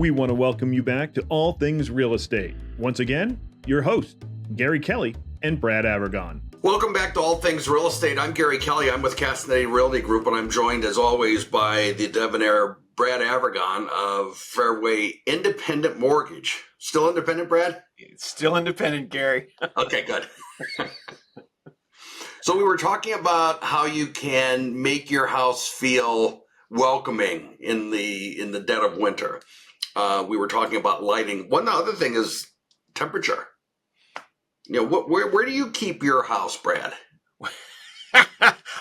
We want to welcome you back to All Things Real Estate. Once again, your hosts, Gary Kelly and Brad Avergon. Welcome back to All Things Real Estate. I'm Gary Kelly. I'm with Castanetti Realty Group, and I'm joined, as always, by the debonair Brad Avergon of Fairway Independent Mortgage. Still independent, Brad? Still independent, Gary. Okay, good. So we were talking about how you can make your house feel welcoming in the dead of winter. We were talking about lighting. One other thing is temperature. You know, where do you keep your house, Brad?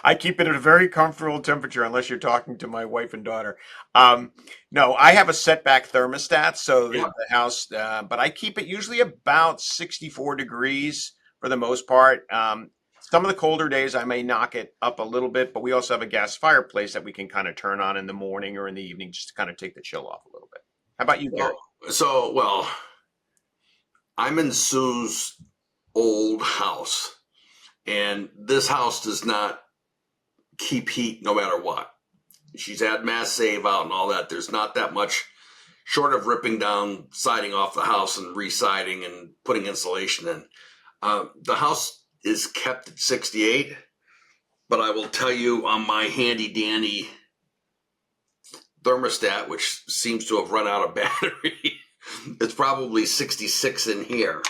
I keep it at a very comfortable temperature, unless you're talking to my wife and daughter. No, I have a setback thermostat, so the house, but I keep it usually about 64 degrees for the most part. Some of the colder days, I may knock it up a little bit, but we also have a gas fireplace that we can kind of turn on in the morning or in the evening just to kind of take the chill off a little bit. How about you, Gary? Well, I'm in Sue's old house, and this house does not keep heat no matter what. She's had mass save out and all that. There's not that much, short of ripping down siding off the house and re-siding and putting insulation in. The house is kept at 68, but I will tell you on my handy dandy thermostat, which seems to have run out of battery, it's probably 66 in here.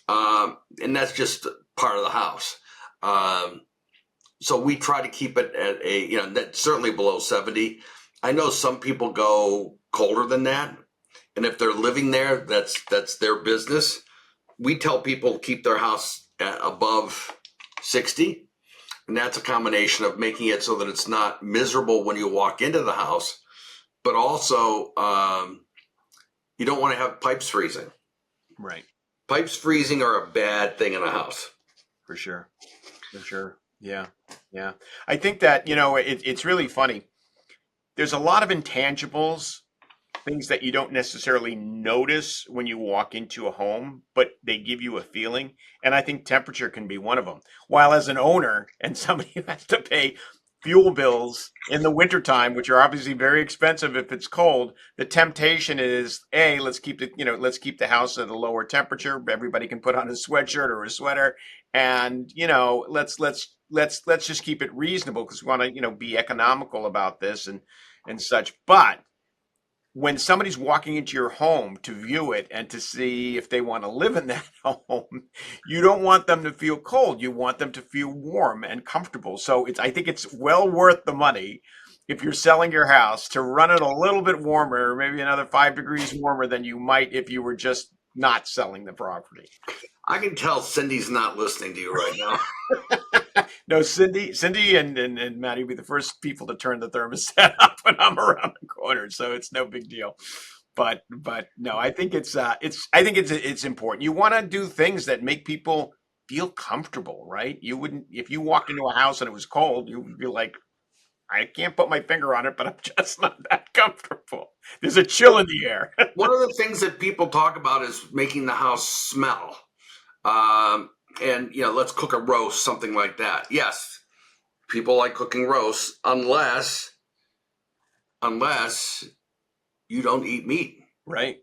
And that's just part of the house. So we try to keep it at that's certainly below 70. I know some people go colder than that. And if they're living there, that's their business. We tell people to keep their house at above 60. And that's a combination of making it so that it's not miserable when you walk into the house, but also you don't want to have pipes freezing. Right. Pipes freezing are a bad thing in a house. For sure. Yeah. I think that, it's really funny. There's a lot of intangibles, things that you don't necessarily notice when you walk into a home, but they give you a feeling. And I think temperature can be one of them. While as an owner and somebody who has to pay fuel bills in the wintertime, which are obviously very expensive if it's cold, the temptation is, let's keep the house at a lower temperature. Everybody can put on a sweatshirt or a sweater, and let's just keep it reasonable because we want to be economical about this and such. But when somebody's walking into your home to view it and to see if they want to live in that home, you don't want them to feel cold. You want them to feel warm and comfortable. So I think it's well worth the money if you're selling your house to run it a little bit warmer, maybe another 5 degrees warmer than you might if you were just not selling the property. I can tell Cindy's not listening to you right now. No, Cindy and Maddie will be the first people to turn the thermostat up when I'm around the corner, so it's no big deal. But no, I think it's important. You want to do things that make people feel comfortable, right? You wouldn't, if you walked into a house and it was cold, you would be like, I can't put my finger on it, but I'm just not that comfortable. There's a chill in the air. One of the things that people talk about is making the house smell. And let's cook a roast, something like that. Yes, people like cooking roasts unless you don't eat meat. Right.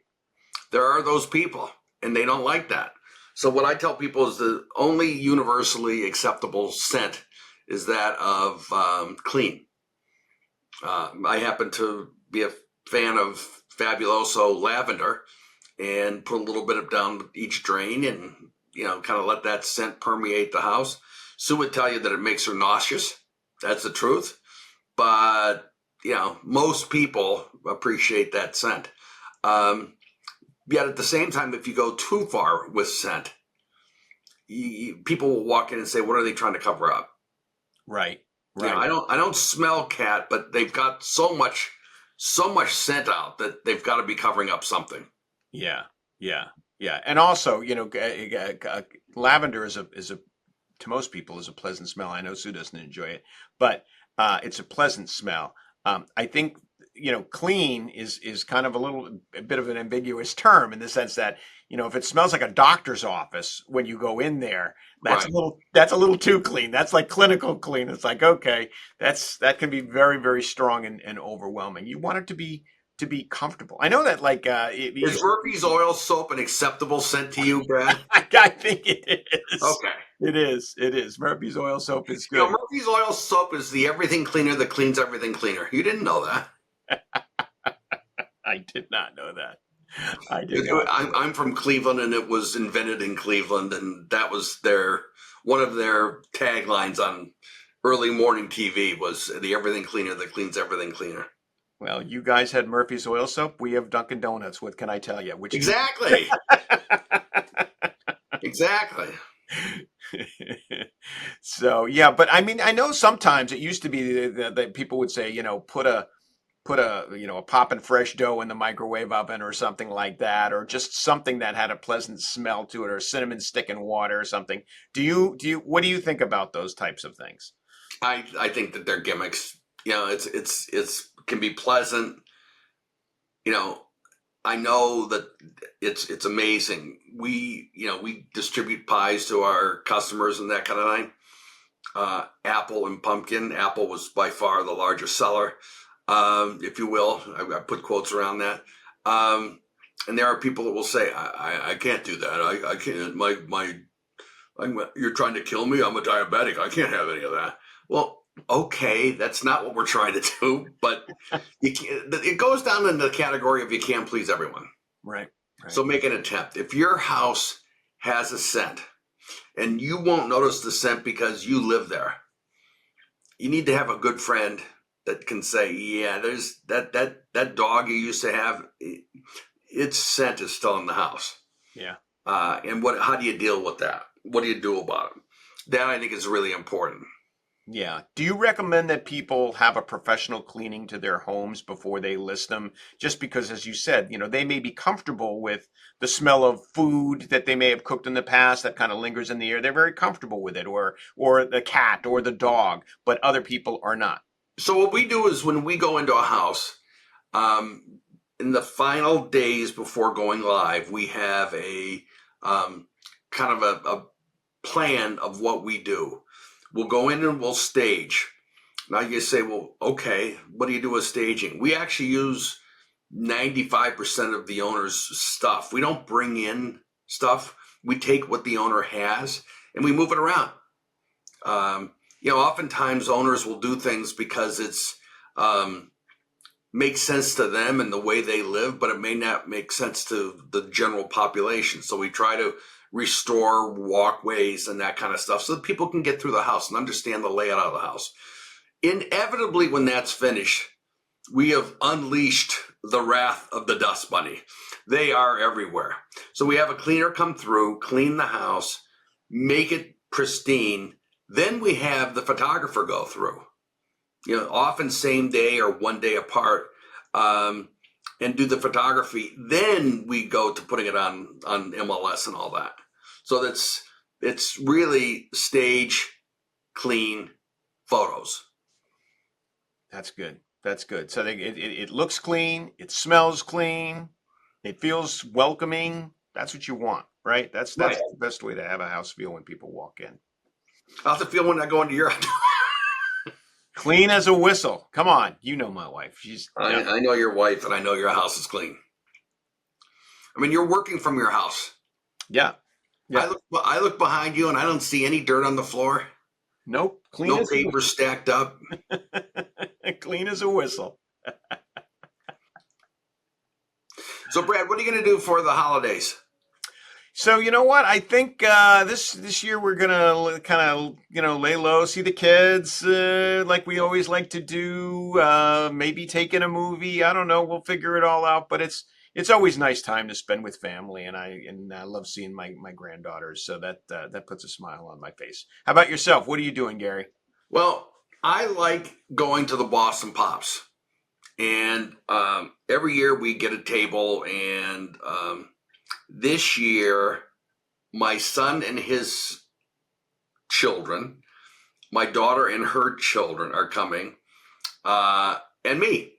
There are those people, and they don't like that. So what I tell people is the only universally acceptable scent is that of clean. I happen to be a fan of Fabuloso lavender, and put a little bit of down each drain and kind of let that scent permeate the house. Sue would tell you that it makes her nauseous. That's the truth. But, most people appreciate that scent. Yet at the same time, if you go too far with scent, people will walk in and say, what are they trying to cover up? Right. I don't smell cat, but they've got so much scent out that they've got to be covering up something. Yeah. And also, lavender is a to most people is a pleasant smell. I know Sue doesn't enjoy it, but it's a pleasant smell. I think clean is kind of a bit of an ambiguous term in the sense that if it smells like a doctor's office when you go in there, that's Right. that's a little too clean. That's like clinical clean. It's like, okay, that can be very, very strong and overwhelming. You want it to to be comfortable. I know that like Is Murphy's oil soap an acceptable scent to you, Brad? I think it is. Okay. It is. It is. Murphy's oil soap is You know, good. Murphy's oil soap is the everything cleaner that cleans everything cleaner. You didn't know that. I did not know that. I did not. I'm from Cleveland, and it was invented in Cleveland, and that was one of their taglines on early morning TV was the everything cleaner that cleans everything cleaner. Well, you guys had Murphy's oil soap. We have Dunkin' Donuts. What can I tell you? Which Exactly. Exactly. So yeah, but I mean, I know sometimes it used to be that people would say, put a a poppin' fresh dough in the microwave oven or something like that, or just something that had a pleasant smell to it, or cinnamon stick in water or something. What do you think about those types of things? I think that they're gimmicks. You know, it's can be pleasant. You know, I know that it's amazing. We distribute pies to our customers and that kind of thing. Apple and pumpkin. Apple was by far the largest seller, if you will. I put quotes around that. And there are people that will say, I can't do that. I can't. You're trying to kill me. I'm a diabetic. I can't have any of that. Well, okay, that's not what we're trying to do. But it goes down in the category of you can't please everyone. Right. So make an attempt. If your house has a scent and you won't notice the scent because you live there, you need to have a good friend that can say, yeah, there's that dog you used to have, its scent is still in the house. Yeah. And how do you deal with that? What do you do about it? That I think is really important. Yeah. Do you recommend that people have a professional cleaning to their homes before they list them? Just because, as you said, they may be comfortable with the smell of food that they may have cooked in the past that kind of lingers in the air. They're very comfortable with it, or the cat or the dog, but other people are not. So what we do is when we go into a house, in the final days before going live, we have a kind of a plan of what we do. We'll go in and we'll stage. Now you say, well, okay, what do you do with staging? We actually use 95% of the owner's stuff. We don't bring in stuff. We take what the owner has and we move it around. Oftentimes owners will do things because it's makes sense to them and the way they live, but it may not make sense to the general population. So we try to restore walkways and that kind of stuff so that people can get through the house and understand the layout of the house. Inevitably, when that's finished, we have unleashed the wrath of the dust bunny. They are everywhere. So we have a cleaner come through, clean the house, make it pristine. Then we have the photographer go through, often same day or one day apart, and do the photography. Then we go to putting it on MLS and all that. So it's really stage, clean photos. That's good. That's good. So it looks clean. It smells clean. It feels welcoming. That's what you want, right? That's Right. the best way to have a house feel when people walk in. How's it feel when I go into your house? Clean as a whistle. Come on. You know my wife. I know your wife, and I know your house is clean. I mean, you're working from your house. Yeah. I look behind you, and I don't see any dirt on the floor. Nope. Clean No as paper stacked up. Clean as a whistle. So, Brad, what are you going to do for the holidays? So you know what? I think this year we're gonna kind of lay low, see the kids like we always like to do. Maybe take in a movie. I don't know. We'll figure it all out. But it's always nice time to spend with family, and I love seeing my granddaughters. So that puts a smile on my face. How about yourself? What are you doing, Gary? Well, I like going to the Boston Pops, and every year we get a table, and this year, my son and his children, my daughter and her children are coming, and me.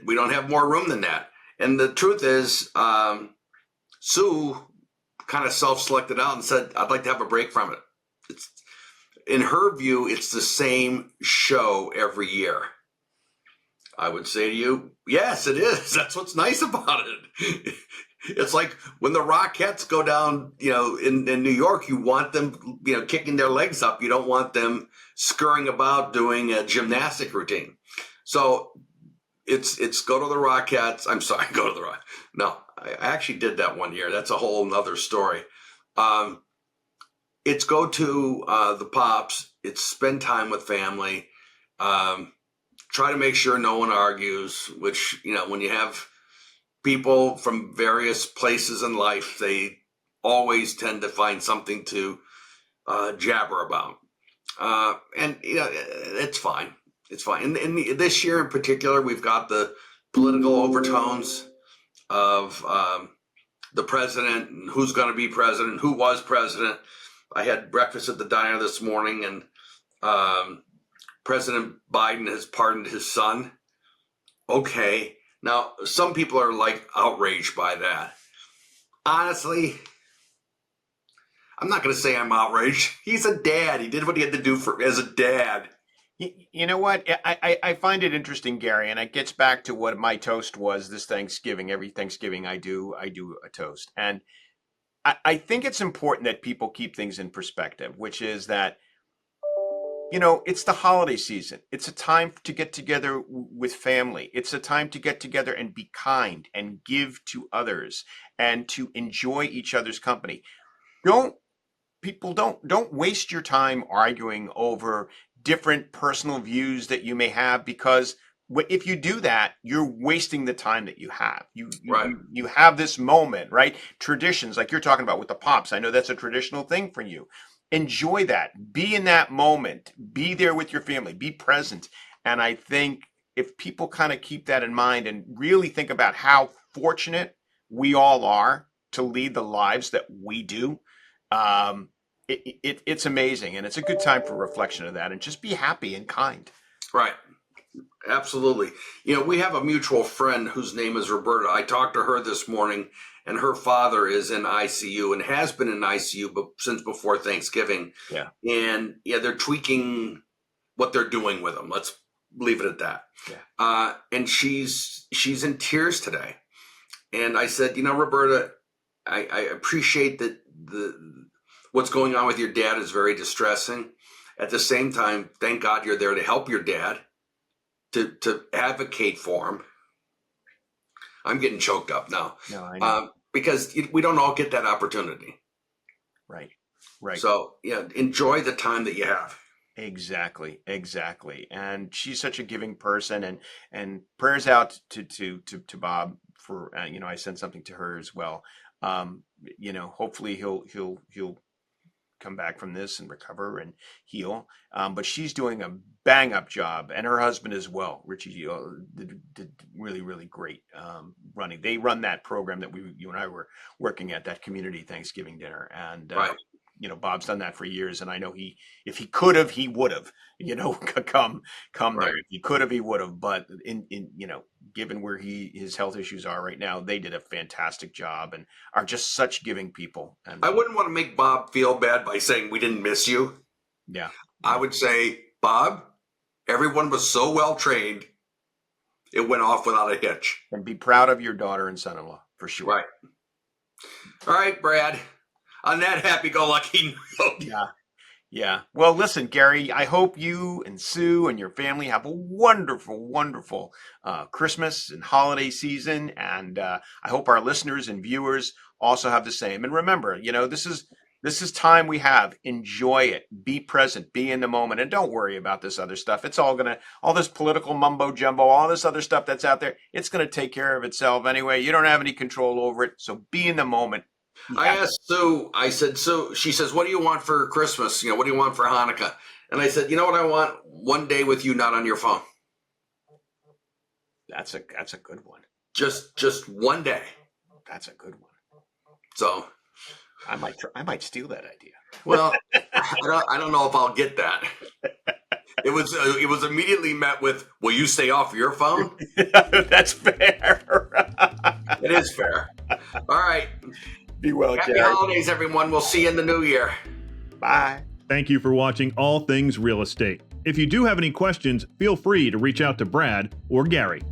We don't have more room than that. And the truth is, Sue kind of self-selected out and said, I'd like to have a break from it. In her view, it's the same show every year. I would say to you, yes, it is. That's what's nice about it. It's like when the Rockettes go down, in New York, you want them, kicking their legs up. You don't want them scurrying about doing a gymnastic routine. So it's go to the Rockettes. I'm sorry, go to the Rock. No, I actually did that one year. That's a whole nother story. It's go to the Pops. It's spend time with family. Try to make sure no one argues, which, when you have people from various places in life, they always tend to find something to jabber about. And, it's fine. It's fine. And this year in particular, we've got the political overtones of the president and who's going to be president, who was president. I had breakfast at the diner this morning, and President Biden has pardoned his son. Okay. Now, some people are outraged by that. Honestly, I'm not going to say I'm outraged. He's a dad. He did what he had to do as a dad. You know what? I find it interesting, Gary, and it gets back to what my toast was this Thanksgiving. Every Thanksgiving I do a toast. And I think it's important that people keep things in perspective, which is that, it's the holiday season. It's a time to get together with family. It's a time to get together and be kind and give to others and to enjoy each other's company. Don't waste your time arguing over different personal views that you may have, because if you do that, you're wasting the time that you have. You have this moment, right? Traditions, like you're talking about with the Pops. I know that's a traditional thing for you. Enjoy that. Be in that moment. Be there with your family. Be present. And I think if people kind of keep that in mind and really think about how fortunate we all are to lead the lives that we do, it's amazing. And it's a good time for reflection of that, and just be happy and kind. Right. Absolutely. We have a mutual friend whose name is Roberta. I talked to her this morning, and her father is in ICU and has been in ICU since before Thanksgiving. Yeah. And they're tweaking what they're doing with him. Let's leave it at that. Yeah. And she's in tears today. And I said, Roberta, I appreciate that what's going on with your dad is very distressing. At the same time, thank God you're there to help your dad, to advocate for him. I'm getting choked up now. No, I know. Because we don't all get that opportunity. Right. So, enjoy the time that you have. Exactly. And she's such a giving person, and prayers out to Bob for, I sent something to her as well. Hopefully he'll come back from this and recover and heal. But she's doing a bang up job, and her husband as well. Richie did really, really great running. They run that program that you and I were working at, that community Thanksgiving dinner. And, right. Bob's done that for years, and I know if he could have, he would have, come Right. there. If he could have, he would have. But in given where his health issues are right now, they did a fantastic job and are just such giving people. And I wouldn't want to make Bob feel bad by saying we didn't miss you. Yeah. I would say, Bob, everyone was so well trained, it went off without a hitch. And be proud of your daughter and son-in-law, for sure. Right. All right, Brad. On that happy-go-lucky note. Yeah. Well, listen, Gary, I hope you and Sue and your family have a wonderful, wonderful Christmas and holiday season. And I hope our listeners and viewers also have the same. And remember, this is time we have. Enjoy it. Be present. Be in the moment. And don't worry about this other stuff. It's all this political mumbo jumbo, all this other stuff that's out there, it's going to take care of itself anyway. You don't have any control over it. So be in the moment. I asked Sue, I said, Sue, she says, what do you want for Christmas? What do you want for Hanukkah? And I said, you know what I want? One day with you, not on your phone. That's a good one. Just one day. That's a good one. So I might steal that idea. Well, I don't know if I'll get that. It was immediately met with, will you stay off your phone? That's fair. It is fair. All right. Be well, Happy Jared. holidays, everyone. We'll see you in the new year. Bye. Thank you for watching All Things Real Estate. If you do have any questions, feel free to reach out to Brad or Gary.